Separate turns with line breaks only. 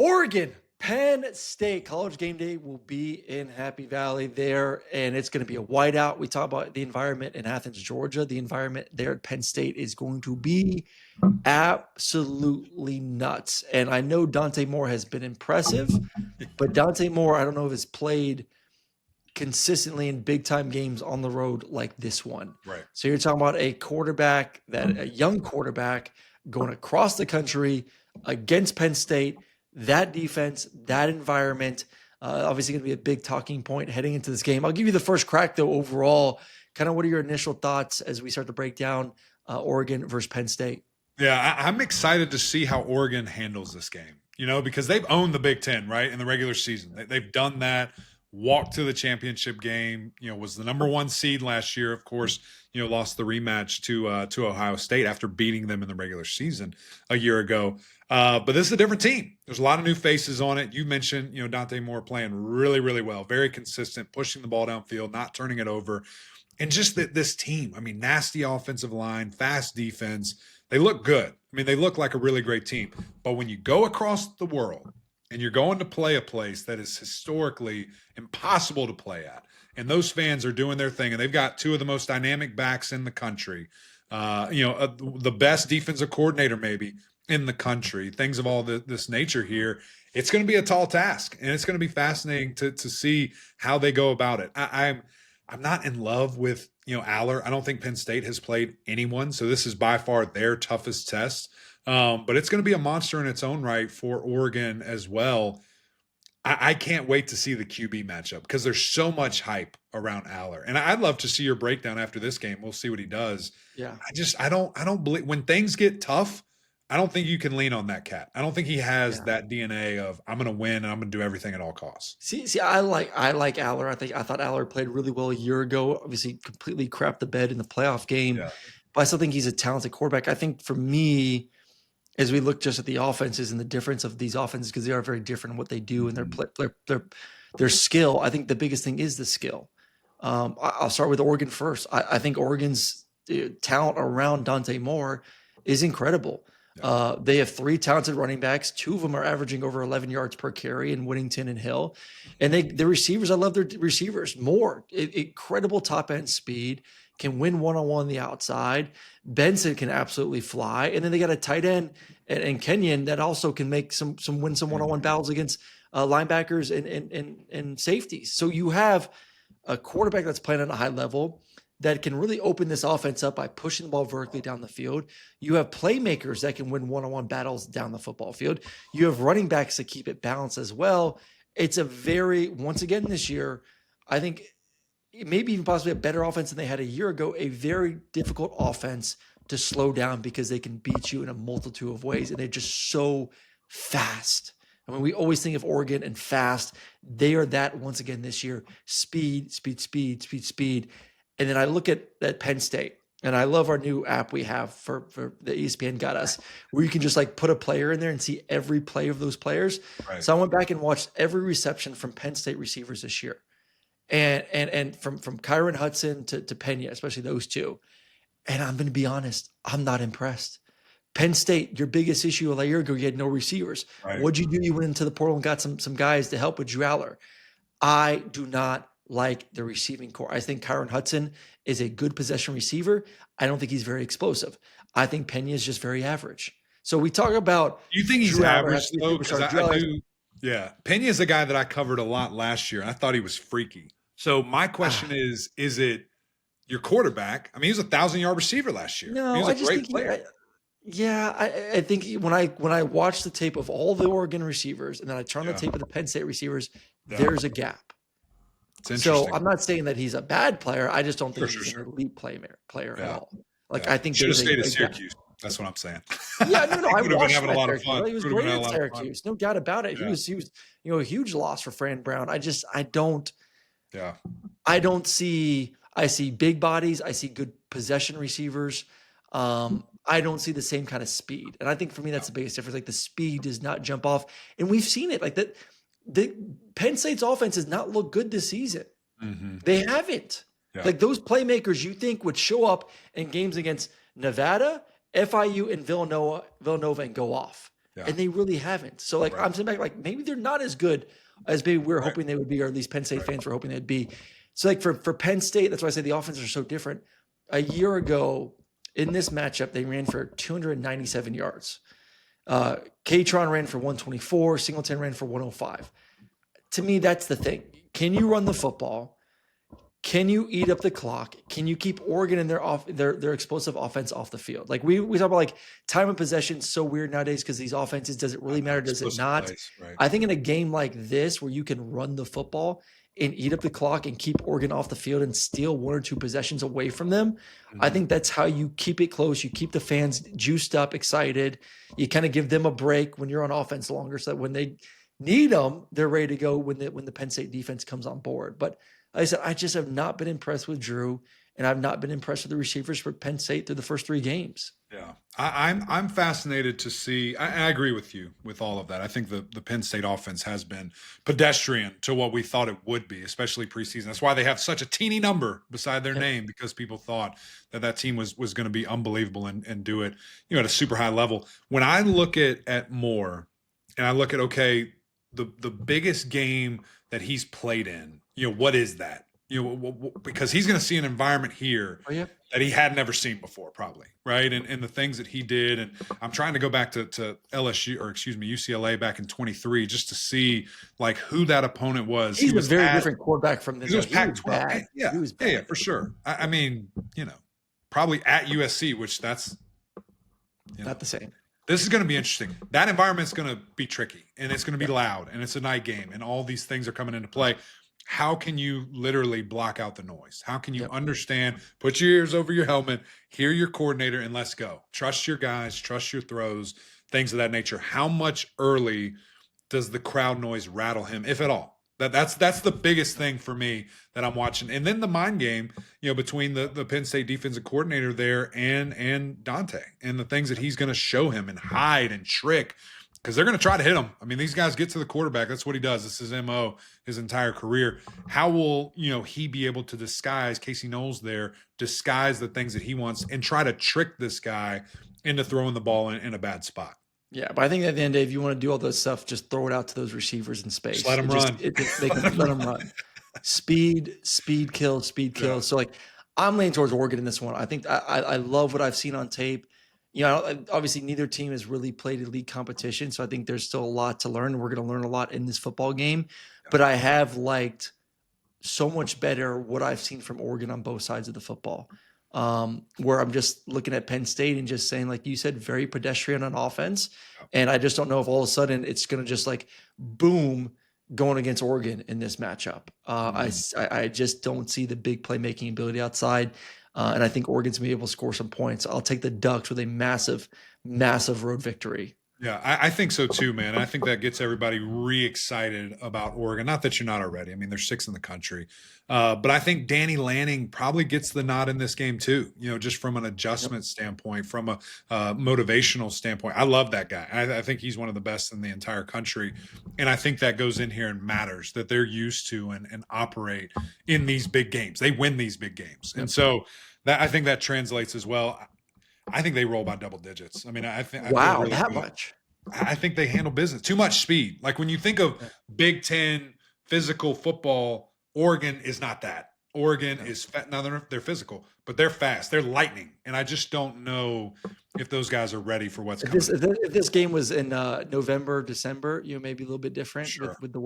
Oregon, Penn State, College game day will be in Happy Valley there, and it's going to be a whiteout. We talk about the environment in Athens, Georgia. The environment there at Penn State is going to be absolutely nuts. And I know Dante Moore has been impressive, but Dante Moore, I don't know if has played consistently in big time games on the road like this one.
Right.
So you're talking about a young quarterback going across the country against Penn State. That defense, that environment, obviously going to be a big talking point heading into this game. I'll give you the first crack, though, overall. Kind of what are your initial thoughts as we start to break down Oregon versus Penn State?
Yeah, I'm excited to see how Oregon handles this game, because they've owned the Big Ten, right, in the regular season. They've done that, walked to the championship game, was the number 1 seed last year, of course, lost the rematch to Ohio State after beating them in the regular season a year ago. But this is a different team. There's a lot of new faces on it. You mentioned, Dante Moore playing really, really well, very consistent, pushing the ball downfield, not turning it over. And just this team, nasty offensive line, fast defense, they look good. They look like a really great team. But when you go across the world and you're going to play a place that is historically impossible to play at, and those fans are doing their thing, and they've got 2 of the most dynamic backs in the country, the best defensive coordinator maybe in the country, things of all this nature here, it's going to be a tall task, and it's going to be fascinating to see how they go about it. I'm not in love with Aller. I don't think Penn State has played anyone, so this is by far their toughest test. But it's going to be a monster in its own right for Oregon as well. I can't wait to see the QB matchup because there's so much hype around Aller, and I'd love to see your breakdown after this game. We'll see what he does.
Yeah,
I don't believe when things get tough. I don't think you can lean on that cat. I don't think he has that DNA of I'm going to win and I'm going to do everything at all costs.
See, I like Aller. I thought Aller played really well a year ago. Obviously, completely crapped the bed in the playoff game, but I still think he's a talented quarterback. I think for me, as we look just at the offenses and the difference of these offenses, because they are very different in what they do and their skill. I think the biggest thing is the skill. I'll start with Oregon first. I think Oregon's talent around Dante Moore is incredible. They have 3 talented running backs. 2 of them are averaging over 11 yards per carry in Whittington and Hill. And the receivers, I love their receivers. Moore, incredible top end speed, can win one-on-one on the outside. Benson can absolutely fly. And then they got a tight end and Kenyon that also can make some win some one-on-one battles against linebackers and safeties. So you have a quarterback that's playing at a high level that can really open this offense up by pushing the ball vertically down the field. You have playmakers that can win one-on-one battles down the football field. You have running backs that keep it balanced as well. It's a once again this year, I think maybe even possibly a better offense than they had a year ago, a very difficult offense to slow down because they can beat you in a multitude of ways, and they're just so fast. We always think of Oregon and fast. They are that once again this year. Speed. And then I look at Penn State, and I love our new app we have for the ESPN got us, where you can just put a player in there and see every play of those players. Right. So I went back and watched every reception from Penn State receivers this year, and from Kyron Hudson to Pena, especially those 2. And I'm going to be honest, I'm not impressed. Penn State, your biggest issue a year ago, you had no receivers. Right. What'd you do? You went into the portal and got some guys to help with Drew Aller. I do not like the receiving core. I think Kyron Hudson is a good possession receiver. I don't think he's very explosive. I think Pena is just very average. So we talk about.
You think he's average though? Because I do. Yeah, Pena is a guy that I covered a lot last year. I thought he was freaky. So my question is it your quarterback? He was 1,000-yard receiver last year.
No,
he was
a
a great player.
I think when I watch the tape of all the Oregon receivers and then I turn the tape of the Penn State receivers, there's a gap. So I'm not saying that he's a bad player. I just don't think he's an elite player at all. I think
should have stayed at Syracuse. That's what I'm saying.
Yeah, no. I
would have been having a lot of fun.
He was great at Syracuse, no doubt about it. Yeah. He was a huge loss for Fran Brown. I don't.
Yeah.
I see big bodies. I see good possession receivers. I don't see the same kind of speed, and I think for me that's the biggest difference. The speed does not jump off, and we've seen it that. The Penn State's offense has not looked good this season. Mm-hmm. They haven't. Yeah. Those playmakers you think would show up in games against Nevada, FIU, and Villanova and go off.
Yeah.
and they really haven't. So, like,
Right.
I'm sitting back like, maybe they're not as good as maybe we're
Right.
hoping they would be, or at least Penn State
Right.
fans were hoping they'd be. So, like, for Penn State, that's why I say the offenses are so different. A year ago in this matchup, they ran for 297 yards. Katron ran for 124. Singleton ran for 105. To me, that's the thing. Can you run the football? Can you eat up the clock? Can you keep Oregon and their explosive offense off the field? Like we talk about, like, time of possession so weird nowadays because these offenses, does it really matter? Does it
Explosive
not?
plays, right.
I think in a game like this where you can run the football and eat up the clock and keep Oregon off the field and steal one or two possessions away from them, I think that's how you keep it close. You keep the fans juiced up, excited. You kind of give them a break when you're on offense longer, so that when they need them, they're ready to go when the Penn State defense comes on board. But like I said, I just have not been impressed with Drew, and I've not been impressed with the receivers for Penn State through the first 3 games.
Yeah, I'm fascinated to see. I agree with you with all of that. I think the Penn State offense has been pedestrian to what we thought it would be, especially preseason. That's why they have such a teeny number beside their name, because people thought that team was going to be unbelievable and do it, at a super high level. When I look at Moore, and I look at, okay, the biggest game that he's played in, what is that? Because he's going to see an environment here that he had never seen before, probably, right? And the things that he did, and I'm trying to go back to LSU, or excuse me, UCLA back in 23, just to see, like, who that opponent was.
He was a very different quarterback from this.
He was Pac-12.
He was bad.
Yeah, for sure. I mean, probably at USC, which that's
not the same.
This is going to be interesting. That environment's going to be tricky, and it's going to be loud, and it's a night game, and all these things are coming into play. How can you literally block out the noise? How can you understand, put your ears over your helmet, hear your coordinator, and let's go. Trust your guys, trust your throws, things of that nature. How much early does the crowd noise rattle him, if at all? That's the biggest thing for me that I'm watching. And then the mind game, between the Penn State defensive coordinator there and Dante, and the things that he's going to show him and hide and trick, because they're going to try to hit him. I mean, these guys get to the quarterback. That's what he does. This is his MO his entire career. How will, he be able to disguise, Casey Knowles there, disguise the things that he wants and try to trick this guy into throwing the ball in a bad spot?
Yeah, but I think at the end of the day, if you want to do all this stuff, just throw it out to those receivers in space.
Just let them run.
Let them run. Speed kill. Yeah. So, like, I'm leaning towards Oregon in this one. I think I love what I've seen on tape. Obviously neither team has really played elite competition, so I think there's still a lot to learn. We're going to learn a lot in this football game, but I have liked so much better what I've seen from Oregon on both sides of the football. Where I'm just looking at Penn State and just saying, like you said, very pedestrian on offense. And I just don't know if all of a sudden it's going to just, like, boom, going against Oregon in this matchup. I just don't see the big playmaking ability outside. And I think Oregon's going to be able to score some points. I'll take the Ducks with a massive, massive road victory.
Yeah, I think so too, man. I think that gets everybody re-excited about Oregon. Not that you're not already. I mean, they're 6th in the country. But I think Danny Lanning probably gets the nod in this game too, just from an adjustment standpoint, from a motivational standpoint. I love that guy. I think he's one of the best in the entire country. And I think that goes in here and matters, that they're used to and operate in these big games. They win these big games. And so I think that translates as well. I think they roll by double digits. I mean, I think really
that
good.
much.
I think they handle business. Too much speed. Like, when you think of Big Ten physical football, Oregon is not that. Oregon is now they're physical, but they're fast. They're lightning, and I just don't know if those guys are ready for what's coming.
If this game was in November, December, maybe a little bit different with the